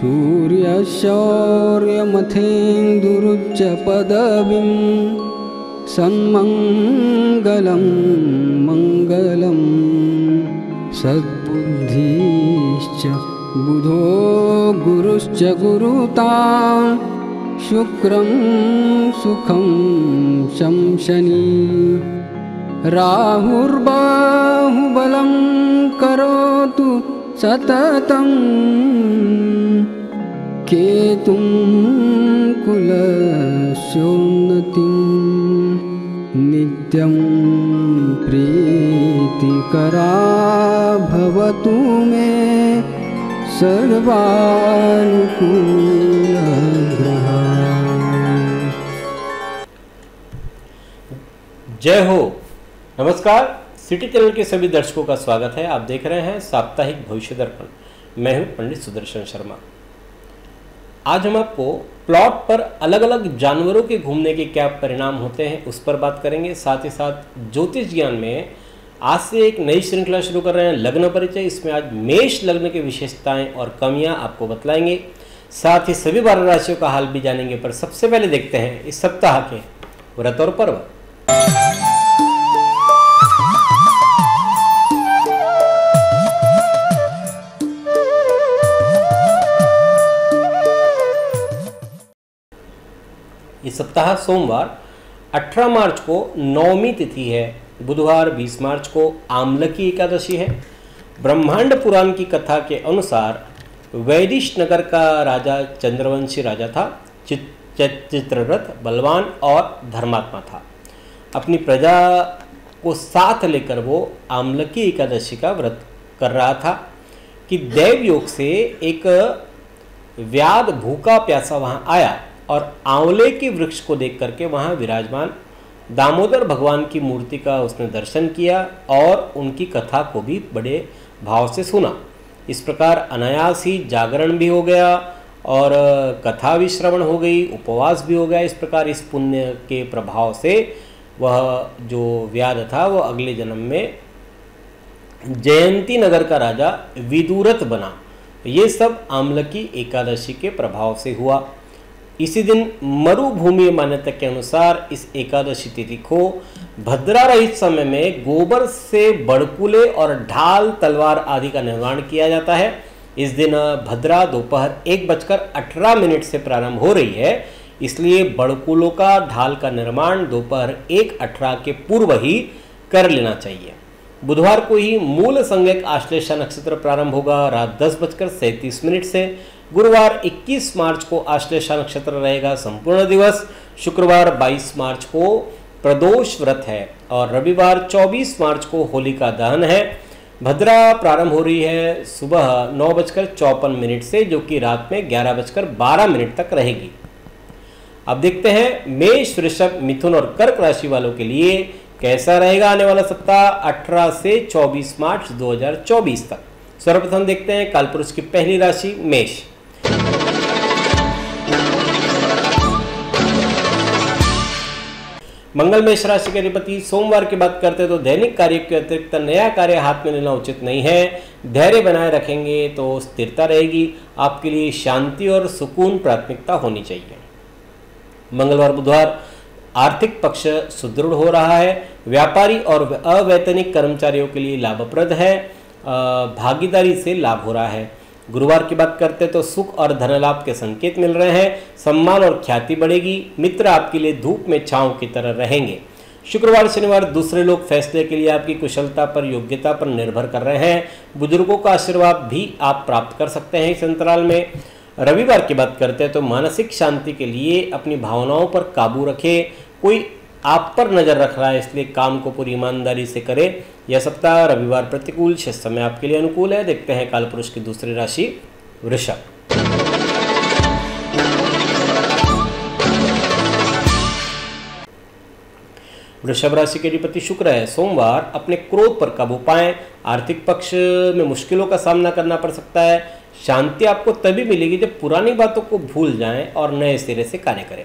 सूर्यशौर्यमथेन्दुरुच्च पदवीं सन्मङ्गलं मङ्गलं सद्बुद्धिश्च बुधो गुरुश्च गुरुतां शुक्रं सुखं शंशनी राहुर्बाहुबलं करोतु सततं केतुं कुलस्योन्नतिं नित्यं प्रीतिकरा भवतु मे सर्वानुकूलग्रहा। जय हो। नमस्कार, सिटी चैनल के सभी दर्शकों का स्वागत है। आप देख रहे हैं साप्ताहिक भविष्य दर्पण। मैं हूं पंडित सुदर्शन शर्मा। आज हम आपको प्लॉट पर अलग अलग जानवरों के घूमने के क्या परिणाम होते हैं उस पर बात करेंगे। साथ ही साथ ज्योतिष ज्ञान में आज से एक नई श्रृंखला शुरू कर रहे हैं, लग्न परिचय। इसमें आज मेष लग्न की विशेषताएं और कमियां आपको बतलाएंगे। साथ ही सभी 12 राशियों का हाल भी जानेंगे। पर सबसे पहले देखते हैं इस सप्ताह के व्रत और पर्व। इस सप्ताह सोमवार 18 मार्च को नवमी तिथि है। बुधवार 20 मार्च को आमलकी एकादशी है। ब्रह्मांड पुराण की कथा के अनुसार वैदिश नगर का राजा चंद्रवंशी राजा था। चित्ररथ, बलवान और धर्मात्मा था। अपनी प्रजा को साथ लेकर वो आमलकी एकादशी का व्रत कर रहा था कि देव योग से एक व्याध भूखा प्यासा वहाँ आया और आंवले के वृक्ष को देख करके वहाँ विराजमान दामोदर भगवान की मूर्ति का उसने दर्शन किया और उनकी कथा को भी बड़े भाव से सुना। इस प्रकार अनायास ही जागरण भी हो गया और कथा भी श्रवण हो गई, उपवास भी हो गया। इस प्रकार इस पुण्य के प्रभाव से वह जो व्याध था वह अगले जन्म में जयंती नगर का राजा विदुरथ बना। ये सब आमलकी एकादशी के प्रभाव से हुआ। इसी दिन मरुभूमि मान्यता के अनुसार इस एकादशी तिथि को भद्रा रहित समय में गोबर से बड़कुले और ढाल, तलवार आदि का निर्माण किया जाता है। इस दिन भद्रा दोपहर 1:18 से प्रारंभ हो रही है, इसलिए बड़कुलों का, ढाल का निर्माण दोपहर 1:18 के पूर्व ही कर लेना चाहिए। बुधवार को ही मूल संज्ञक आश्लेषा नक्षत्र प्रारंभ होगा रात 10:37 से। गुरुवार 21 मार्च को आश्लेषा नक्षत्र रहेगा संपूर्ण दिवस। शुक्रवार 22 मार्च को प्रदोष व्रत है और रविवार 24 मार्च को होलिका दहन है। भद्रा प्रारंभ हो रही है सुबह 9:54 से, जो कि रात में 11:12 तक रहेगी। अब देखते हैं मेष, वृषभ, मिथुन और कर्क राशि वालों के लिए कैसा रहेगा आने वाला सप्ताह 18 से 24 मार्च 2024 तक। सर्वप्रथम देखते हैं कालपुरुष की पहली राशि मेष। मंगल मेष राशि के अधिपति। सोमवार की बात करते हैं तो दैनिक कार्य के अतिरिक्त नया कार्य हाथ में लेना उचित नहीं है। धैर्य बनाए रखेंगे तो स्थिरता रहेगी। आपके लिए शांति और सुकून प्राथमिकता होनी चाहिए। मंगलवार बुधवार आर्थिक पक्ष सुदृढ़ हो रहा है। व्यापारी और अवैतनिक कर्मचारियों के लिए लाभप्रद है। भागीदारी से लाभ हो रहा है। गुरुवार की बात करते तो सुख और धन लाभ के संकेत मिल रहे हैं। सम्मान और ख्याति बढ़ेगी। मित्र आपके लिए धूप में छांव की तरह रहेंगे। शुक्रवार शनिवार दूसरे लोग फैसले के लिए आपकी कुशलता पर, योग्यता पर निर्भर कर रहे हैं। बुजुर्गों का आशीर्वाद भी आप प्राप्त कर सकते हैं इस अंतराल में। रविवार की बात करते हैं तो मानसिक शांति के लिए अपनी भावनाओं पर काबू रखें। कोई आप पर नजर रख रहा है, इसलिए काम को पूरी ईमानदारी से करें। यह सप्ताह रविवार प्रतिकूल, शेष समय आपके लिए अनुकूल है। देखते हैं कालपुरुष की दूसरी राशि वृषभ। वृषभ राशि के अधिपति शुक्र है। सोमवार अपने क्रोध पर काबू पाएं। आर्थिक पक्ष में मुश्किलों का सामना करना पड़ सकता है। शांति आपको तभी मिलेगी जब पुरानी बातों को भूल जाएं और नए सिरे से कार्य करें।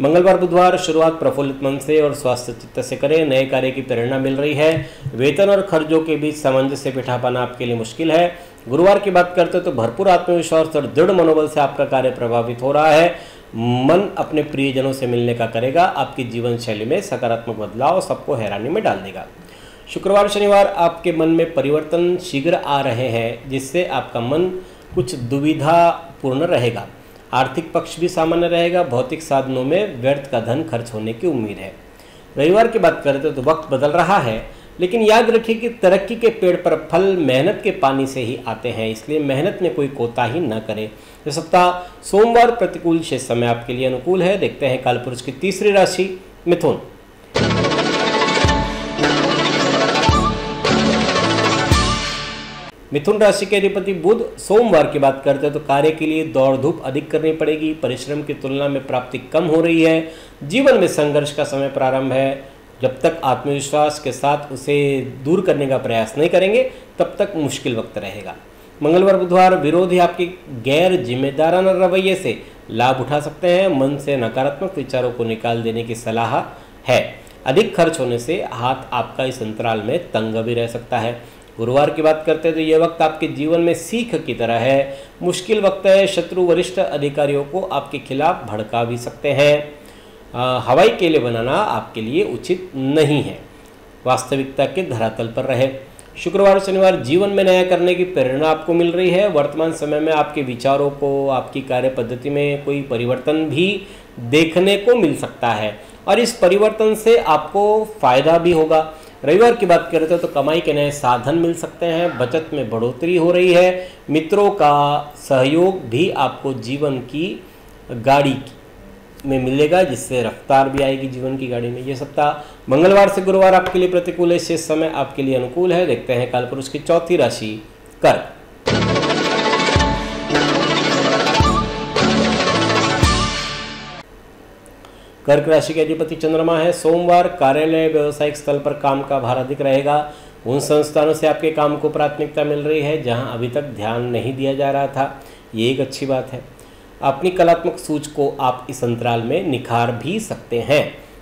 मंगलवार बुधवार शुरुआत प्रफुल्लित मन से और स्वास्थ्य चित्त से करें। नए कार्य की प्रेरणा मिल रही है। वेतन और खर्चों के बीच सामंजस्य बिठा पाना आपके लिए मुश्किल है। गुरुवार की बात करते हैं तो भरपूर आत्मविश्वास और दृढ़ मनोबल से आपका कार्य प्रभावित हो रहा है। मन अपने प्रियजनों से मिलने का करेगा, आपकी जीवन शैली में सकारात्मक बदलाव सबको हैरानी में डाल देगा। शुक्रवार शनिवार आपके मन में परिवर्तन शीघ्र आ रहे हैं, जिससे आपका मन कुछ दुविधापूर्ण रहेगा। आर्थिक पक्ष भी सामान्य रहेगा। भौतिक साधनों में व्यर्थ का धन खर्च होने की उम्मीद है। रविवार की बात करते हैं तो वक्त बदल रहा है, लेकिन याद रखिए कि तरक्की के पेड़ पर फल मेहनत के पानी से ही आते हैं, इसलिए मेहनत में कोई कोताही न करें। यह सप्ताह सोमवार प्रतिकूल शेष समय आपके लिए अनुकूल है। देखते हैं कालपुरुष की तीसरी राशि मिथुन। मिथुन राशि के अधिपति बुध। सोमवार की बात करते हैं तो कार्य के लिए दौड़ धूप अधिक करनी पड़ेगी। परिश्रम की तुलना में प्राप्ति कम हो रही है। जीवन में संघर्ष का समय प्रारंभ है। जब तक आत्मविश्वास के साथ उसे दूर करने का प्रयास नहीं करेंगे तब तक मुश्किल वक्त रहेगा। मंगलवार बुधवार विरोधी आपके गैर जिम्मेदाराना रवैये से लाभ उठा सकते हैं। मन से नकारात्मक विचारों को निकाल देने की सलाह है। अधिक खर्च होने से हाथ आपका इस अंतराल में तंग भी रह सकता है। गुरुवार की बात करते हैं तो यह वक्त आपके जीवन में सीख की तरह है। मुश्किल वक्त है। शत्रु वरिष्ठ अधिकारियों को आपके खिलाफ भड़का भी सकते हैं। हवाई केले बनाना आपके लिए उचित नहीं है। वास्तविकता के धरातल पर रहे। शुक्रवार शनिवार जीवन में नया करने की प्रेरणा आपको मिल रही है। वर्तमान समय में आपके विचारों को, आपकी कार्य पद्धति में कोई परिवर्तन भी देखने को मिल सकता है और इस परिवर्तन से आपको फायदा भी होगा। रविवार की बात करते हैं तो कमाई के नए साधन मिल सकते हैं। बचत में बढ़ोतरी हो रही है। मित्रों का सहयोग भी आपको जीवन की गाड़ी में मिलेगा, जिससे रफ्तार भी आएगी जीवन की गाड़ी में। ये सप्ताह मंगलवार से गुरुवार आपके लिए प्रतिकूल है। शेष समय आपके लिए अनुकूल है। देखते हैं कालपुरुष की चौथी राशि कर्क। कर्क राशि के अधिपति चंद्रमा है। सोमवार कार्यालय व्यवसायिक स्थल पर काम का भार अधिक रहेगा। उन संस्थानों से आपके काम को प्राथमिकता मिल रही है जहां अभी तक ध्यान नहीं दिया जा रहा था। ये एक अच्छी बात है। अपनी कलात्मक सूझ को आप इस अंतराल में निखार भी सकते हैं।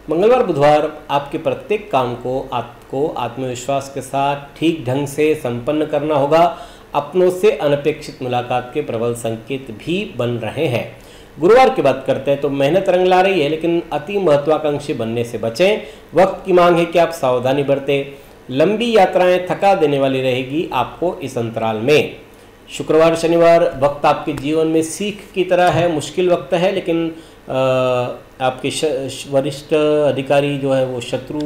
मंगलवार बुधवार आपके प्रत्येक काम को आपको आत्मविश्वास के साथ ठीक ढंग से संपन्न करना होगा। अपनों से अनपेक्षित मुलाकात के प्रबल संकेत भी बन रहे हैं। गुरुवार की बात करते हैं तो मेहनत रंग ला रही है, लेकिन अति महत्वाकांक्षी बनने से बचें। वक्त की मांग है कि आप सावधानी बरतें। लंबी यात्राएं थका देने वाली रहेगी आपको इस अंतराल में। शुक्रवार शनिवार वक्त आपके जीवन में सीख की तरह है। मुश्किल वक्त है, लेकिन आपके वरिष्ठ अधिकारी जो है वो शत्रु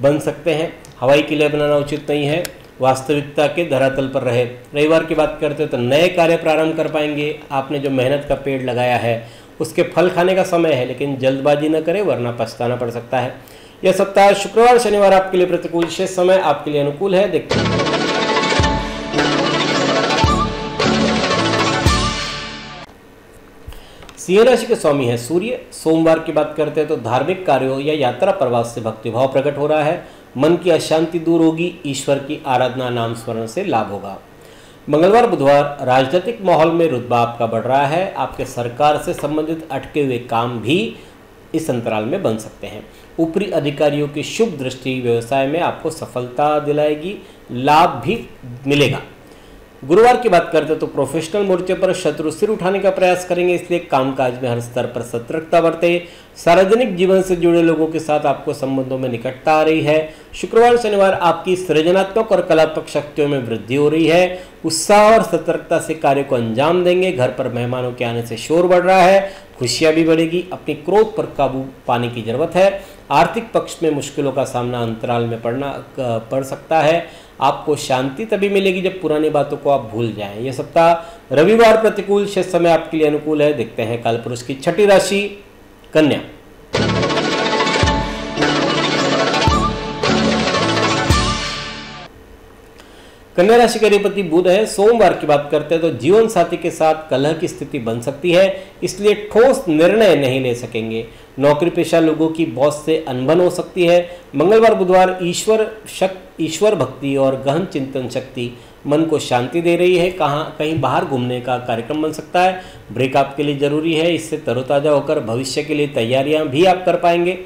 बन सकते हैं। हवाई किले बनाना उचित नहीं है। वास्तविकता के धरातल पर रहे। रविवार की बात करते हैं तो नए कार्य प्रारंभ कर पाएंगे। आपने जो मेहनत का पेड़ लगाया है उसके फल खाने का समय है, लेकिन जल्दबाजी न करें वरना पछताना पड़ सकता है। यह सप्ताह शुक्रवार शनिवार आपके लिए प्रतिकूल। शेष समय आपके लिए अनुकूल है। देखते हैं सिंह राशि के स्वामी है सूर्य। सोमवार की बात करते हैं तो धार्मिक कार्यों या यात्रा प्रवास से भक्तिभाव प्रकट हो रहा है। मन की अशांति दूर होगी। ईश्वर की आराधना नाम स्मरण से लाभ होगा। मंगलवार बुधवार राजनीतिक माहौल में रुतबा आपका बढ़ रहा है। आपके सरकार से संबंधित अटके हुए काम भी इस अंतराल में बन सकते हैं। ऊपरी अधिकारियों की शुभ दृष्टि व्यवसाय में आपको सफलता दिलाएगी। लाभ भी मिलेगा। गुरुवार की बात करते हैं तो प्रोफेशनल मोर्चे पर शत्रु सिर उठाने का प्रयास करेंगे, इसलिए कामकाज में हर स्तर पर सतर्कता बरतें। सार्वजनिक जीवन से जुड़े लोगों के साथ आपको संबंधों में निकटता आ रही है। शुक्रवार शनिवार आपकी सृजनात्मक और कलात्मक शक्तियों में वृद्धि हो रही है। उत्साह और सतर्कता से कार्य को अंजाम देंगे। घर पर मेहमानों के आने से शोर बढ़ रहा है। खुशियां भी बढ़ेगी। अपनी क्रोध पर काबू पाने की जरूरत है। आर्थिक पक्ष में मुश्किलों का सामना अंतराल में पड़ सकता है। आपको शांति तभी मिलेगी जब पुरानी बातों को आप भूल जाएं। यह सप्ताह रविवार प्रतिकूल। शेष समय आपके लिए अनुकूल है। देखते हैं कालपुरुष की छठी राशि कन्या। कन्या राशि के अधिपति बुध है। सोमवार की बात करते हैं तो जीवन साथी के साथ कलह की स्थिति बन सकती है, इसलिए ठोस निर्णय नहीं ले सकेंगे। नौकरी पेशा लोगों की बॉस से अनबन हो सकती है। मंगलवार बुधवार ईश्वर भक्ति और गहन चिंतन शक्ति मन को शांति दे रही है। कहीं बाहर घूमने का कार्यक्रम बन सकता है। ब्रेक आपके लिए जरूरी है। इससे तरोताजा होकर भविष्य के लिए तैयारियां भी आप कर पाएंगे।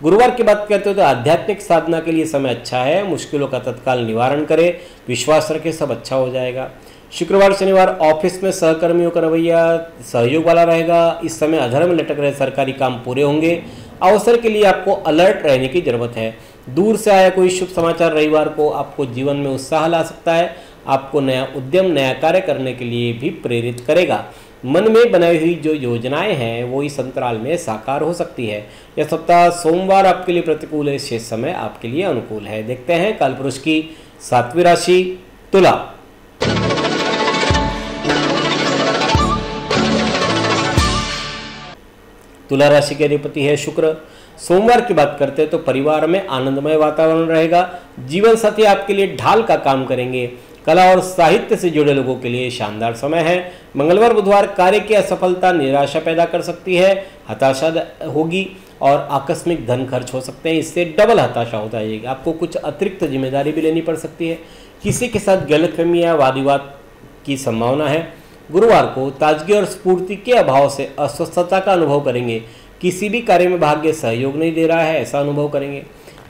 गुरुवार की बात करते हो तो आध्यात्मिक साधना के लिए समय अच्छा है। मुश्किलों का तत्काल निवारण करें। विश्वास रखें, सब अच्छा हो जाएगा। शुक्रवार शनिवार ऑफिस में सहकर्मियों का रवैया सहयोग वाला रहेगा। इस समय अधर में लटक रहे सरकारी काम पूरे होंगे। अवसर के लिए आपको अलर्ट रहने की जरूरत है। दूर से आया कोई शुभ समाचार रविवार को आपको जीवन में उत्साह ला सकता है। आपको नया उद्यम, नया कार्य करने के लिए भी प्रेरित करेगा। मन में बनाई हुई जो योजनाएं हैं वो इस अंतराल में साकार हो सकती है। यह सप्ताह सोमवार आपके लिए प्रतिकूल है, शेष समय आपके लिए अनुकूल है। देखते हैं कालपुरुष की 7वीं राशि तुला। तुला राशि के अधिपति है शुक्र। सोमवार की बात करते हैं तो परिवार में आनंदमय वातावरण रहेगा। जीवन साथी आपके लिए ढाल का काम करेंगे। कला और साहित्य से जुड़े लोगों के लिए शानदार समय है। मंगलवार बुधवार कार्य की असफलता निराशा पैदा कर सकती है, हताशा होगी और आकस्मिक धन खर्च हो सकते हैं। इससे डबल हताशा हो जाएगी। आपको कुछ अतिरिक्त जिम्मेदारी भी लेनी पड़ सकती है। किसी के साथ गलतफहमी या वाद विवाद की संभावना है। गुरुवार को ताजगी और स्फूर्ति के अभाव से अस्वस्थता का अनुभव करेंगे। किसी भी कार्य में भाग्य सहयोग नहीं दे रहा है, ऐसा अनुभव करेंगे।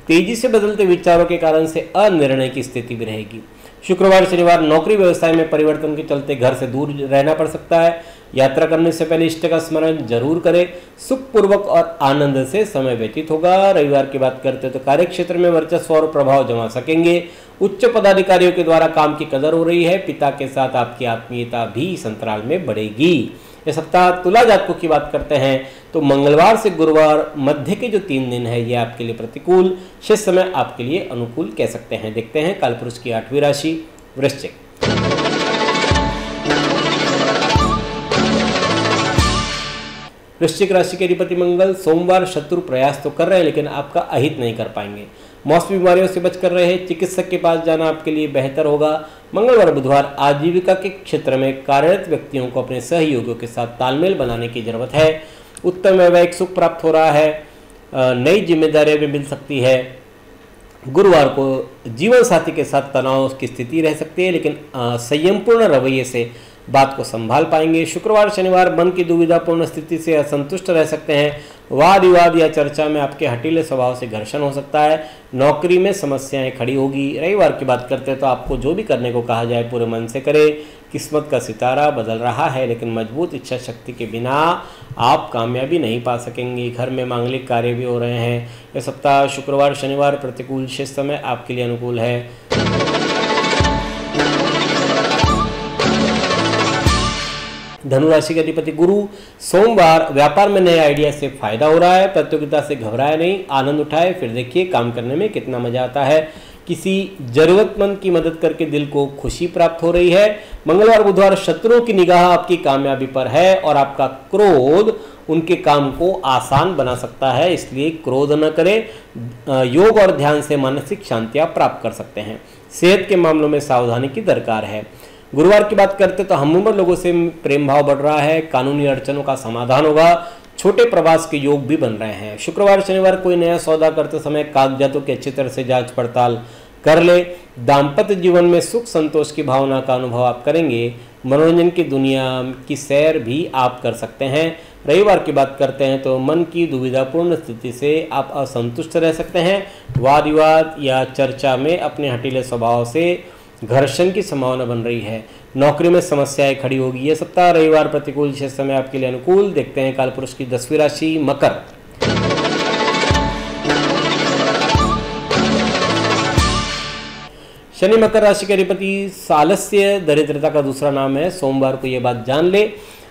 तेजी से बदलते विचारों के कारण से अनिर्णय की स्थिति भी रहेगी। शुक्रवार शनिवार नौकरी व्यवसाय में परिवर्तन के चलते घर से दूर रहना पड़ सकता है। यात्रा करने से पहले इष्ट का स्मरण जरूर करें। सुखपूर्वक और आनंद से समय व्यतीत होगा। रविवार की बात करते तो कार्य क्षेत्र में वर्चस्व और प्रभाव जमा सकेंगे। उच्च पदाधिकारियों के द्वारा काम की कदर हो रही है। पिता के साथ आपकी आत्मीयता भी इस अंतराल में बढ़ेगी। इस सप्ताह तुला जातकों की बात करते हैं तो मंगलवार से गुरुवार मध्य के जो 3 दिन है ये आपके लिए प्रतिकूल, शेष समय आपके लिए अनुकूल कह सकते हैं। देखते हैं कालपुरुष की 8वीं राशि वृश्चिक। वृश्चिक राशि के अधिपति मंगल सोमवार शत्रु प्रयास तो कर रहे हैं लेकिन आपका अहित नहीं कर पाएंगे। मौसमी बीमारियों से बचकर रहे। चिकित्सक के पास जाना आपके लिए बेहतर होगा। मंगलवार बुधवार आजीविका के क्षेत्र में कार्यरत व्यक्तियों को अपने सहयोगियों के साथ तालमेल बनाने की जरूरत है। उत्तम वैवाहिक सुख प्राप्त हो रहा है। नई जिम्मेदारियां भी मिल सकती है। गुरुवार को जीवन साथी के साथ तनाव की स्थिति रह सकती है लेकिन संयमपूर्ण रवैये से बात को संभाल पाएंगे। शुक्रवार शनिवार मन की दुविधापूर्ण स्थिति से असंतुष्ट रह सकते हैं। वाद विवाद या चर्चा में आपके हटीले स्वभाव से घर्षण हो सकता है। नौकरी में समस्याएं खड़ी होगी। रविवार की बात करते हैं तो आपको जो भी करने को कहा जाए पूरे मन से करें। किस्मत का सितारा बदल रहा है लेकिन मजबूत इच्छा शक्ति के बिना आप कामयाबी नहीं पा सकेंगे। घर में मांगलिक कार्य भी हो रहे हैं। यह सप्ताह शुक्रवार शनिवार प्रतिकूल, शेष समय आपके लिए अनुकूल है। धनुराशि के अधिपति गुरु सोमवार व्यापार में नए आइडिया से फायदा हो रहा है। प्रतियोगिता से घबराए नहीं, आनंद उठाए। फिर देखिए काम करने में कितना मजा आता है। किसी जरूरतमंद की मदद करके दिल को खुशी प्राप्त हो रही है। मंगलवार बुधवार शत्रुओं की निगाह आपकी कामयाबी पर है और आपका क्रोध उनके काम को आसान बना सकता है, इसलिए क्रोध न करें। योग और ध्यान से मानसिक शांतियां प्राप्त कर सकते हैं। सेहत के मामलों में सावधानी की दरकार है। गुरुवार की बात करते तो हमउम्र लोगों से प्रेम भाव बढ़ रहा है। कानूनी अड़चनों का समाधान होगा। छोटे प्रवास के योग भी बन रहे हैं। शुक्रवार शनिवार कोई नया सौदा करते समय कागजातों की अच्छी तरह से जांच पड़ताल कर ले। दाम्पत्य जीवन में सुख संतोष की भावना का अनुभव आप करेंगे। मनोरंजन की दुनिया की सैर भी आप कर सकते हैं। रविवार की बात करते हैं तो मन की दुविधापूर्ण स्थिति से आप असंतुष्ट रह सकते हैं। वाद विवाद या चर्चा में अपने हटीले स्वभाव से घर्षण की संभावना बन रही है। नौकरी में समस्याएं खड़ी होगी। यह सप्ताह रविवार प्रतिकूल, शेष समय आपके लिए अनुकूल। देखते हैं कालपुरुष की 10वीं राशि मकर। शनि मकर राशि के अधिपति सालस्य दरिद्रता का दूसरा नाम है। सोमवार को यह बात जान ले,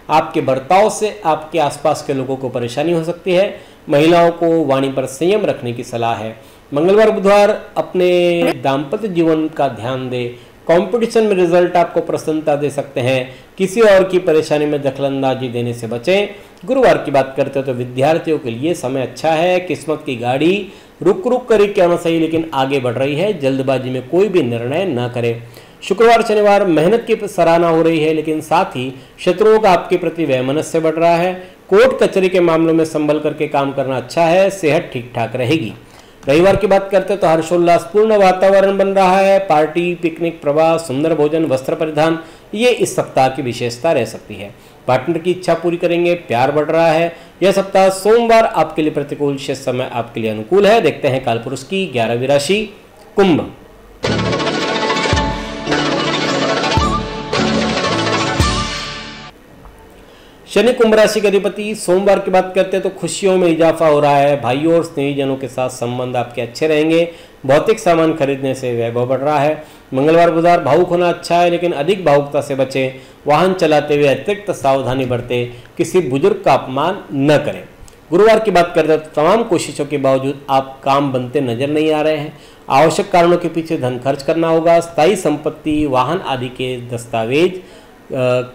आपके बर्ताव से आपके आसपास के लोगों को परेशानी हो सकती है। महिलाओं को वाणी पर संयम रखने की सलाह है। मंगलवार बुधवार अपने दाम्पत्य जीवन का ध्यान दे। कंपटीशन में रिजल्ट आपको प्रसन्नता दे सकते हैं। किसी और की परेशानी में दखलंदाजी देने से बचें। गुरुवार की बात करते हो तो विद्यार्थियों के लिए समय अच्छा है। किस्मत की गाड़ी रुक रुक कर क्या ना सही लेकिन आगे बढ़ रही है। जल्दबाजी में कोई भी निर्णय न करें। शुक्रवार शनिवार मेहनत की सराहना हो रही है लेकिन साथ ही शत्रुओं का आपके प्रति वैमनस्य बढ़ रहा है। कोर्ट कचहरी के मामलों में संभल करके काम करना अच्छा है। सेहत ठीक ठाक रहेगी। रविवार की बात करते तो हर्षोल्लासपूर्ण वातावरण बन रहा है। पार्टी, पिकनिक, प्रवास, सुंदर भोजन, वस्त्र परिधान ये इस सप्ताह की विशेषता रह सकती है। पार्टनर की इच्छा पूरी करेंगे। प्यार बढ़ रहा है। यह सप्ताह सोमवार आपके लिए प्रतिकूल, शेष समय आपके लिए अनुकूल है। देखते हैं कालपुरुष की 11वीं राशि कुंभ। शनि कुंभ राशि के अधिपति। सोमवार की बात करते हैं तो खुशियों में इजाफा हो रहा है। भाइयों और स्नेहीजनों के साथ संबंध आपके अच्छे रहेंगे। भौतिक सामान खरीदने से वैभव बढ़ रहा है। मंगलवार बुधवार भावुक होना अच्छा है, लेकिन अधिक भावुकता से बचें। वाहन चलाते हुए अतिरिक्त सावधानी बरतें। किसी बुजुर्ग का अपमान न करें। गुरुवार की बात करते हैं तो तमाम कोशिशों के बावजूद आप काम बनते नजर नहीं आ रहे हैं। आवश्यक कारणों के पीछे धन खर्च करना होगा। स्थायी संपत्ति, वाहन आदि के दस्तावेज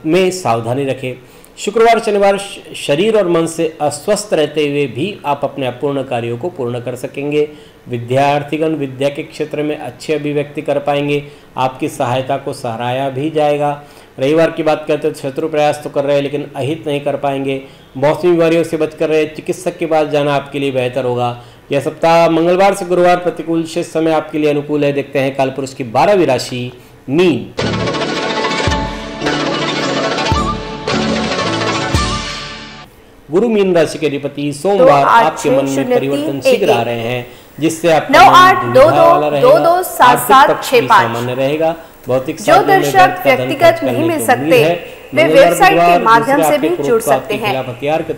में सावधानी रखें। शुक्रवार शनिवार शरीर और मन से अस्वस्थ रहते हुए भी आप अपने अपूर्ण कार्यों को पूर्ण कर सकेंगे। विद्यार्थीगण विद्या के क्षेत्र में अच्छे अभिव्यक्ति कर पाएंगे। आपकी सहायता को सराहा भी जाएगा। रविवार की बात करते हैं तो शत्रु प्रयास तो कर रहे हैं, लेकिन अहित नहीं कर पाएंगे। मौसमी बीमारियों से बचकर रहे, चिकित्सक के पास जाना आपके लिए बेहतर होगा। यह सप्ताह मंगलवार से गुरुवार प्रतिकूल, शेष समय आपके लिए अनुकूल है। देखते हैं कालपुरुष की 12वीं राशि मीन। गुरु मीन राशि के अधिपति। सोमवार आपके मन में परिवर्तन शीघ्र आ रहे हैं, जिससे आपका मन दुविधा वाला रहेगा। आर्थिक पक्ष भी सामान्य रहेगा। भौतिक जो दर्शक व्यक्तिगत नहीं मिल सकते वे वेबसाइट के माध्यम से भी जुड़ सकते हैं।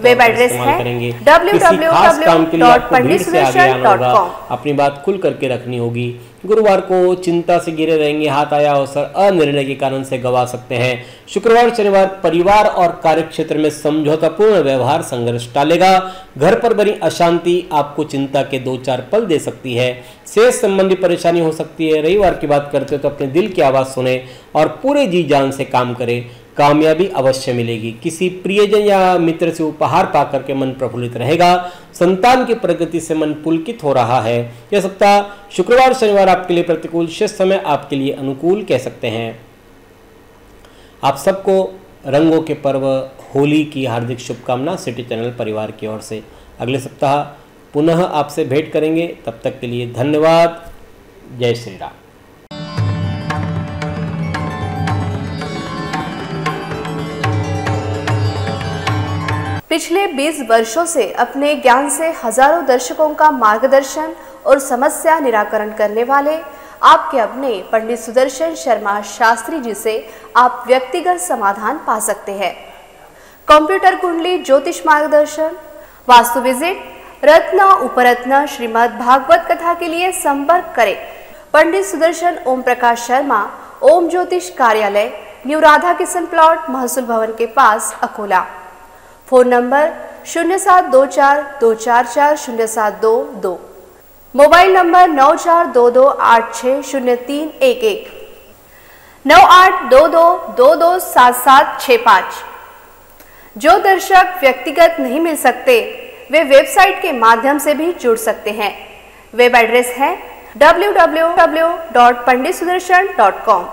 वेब एड्रेस है www.panditsudarshan.com। अपनी बात खुल करके रखनी होगी। गुरुवार को चिंता से घिरे रहेंगे। हाथ आया अवसर अनिर्णय के कारण से गवा सकते हैं। शुक्रवार शनिवार परिवार और कार्यक्षेत्र में समझौतापूर्ण व्यवहार संघर्ष टालेगा। घर पर बनी अशांति आपको चिंता के 2-4 पल दे सकती है। सेहत संबंधी परेशानी हो सकती है। रविवार की बात करते तो अपने दिल की आवाज़ सुने और पूरे जी जान से काम करें। कामयाबी अवश्य मिलेगी। किसी प्रियजन या मित्र से उपहार पाकर के मन प्रफुल्लित रहेगा। संतान की प्रगति से मन पुलकित हो रहा है। यह सप्ताह शुक्रवार शनिवार आपके लिए प्रतिकूल, शेष समय आपके लिए अनुकूल कह सकते हैं। आप सबको रंगों के पर्व होली की हार्दिक शुभकामना सिटी चैनल परिवार की ओर से। अगले सप्ताह पुनः आपसे भेंट करेंगे। तब तक के लिए धन्यवाद। जय श्री राम। पिछले 20 वर्षों से अपने ज्ञान से हजारों दर्शकों का मार्गदर्शन और समस्या निराकरण करने वाले आपके अपने पंडित सुदर्शन शर्मा शास्त्री जी से आप व्यक्तिगत समाधान पा सकते हैं। कंप्यूटर कुंडली, ज्योतिष मार्गदर्शन, वास्तु विजिट, रत्न उपरत्न, श्रीमद् भागवत कथा के लिए संपर्क करें पंडित सुदर्शन ओम प्रकाश शर्मा, ओम ज्योतिष कार्यालय, न्यू राधा किशन प्लॉट, महसूल भवन के पास, Akola. Phone number 0724244072, mobile number 9422860311, 9822227765। जो दर्शक व्यक्तिगत नहीं मिल सकते वे वेबसाइट के माध्यम से भी जुड़ सकते हैं। वेब एड्रेस है www.panditsudarshan.com।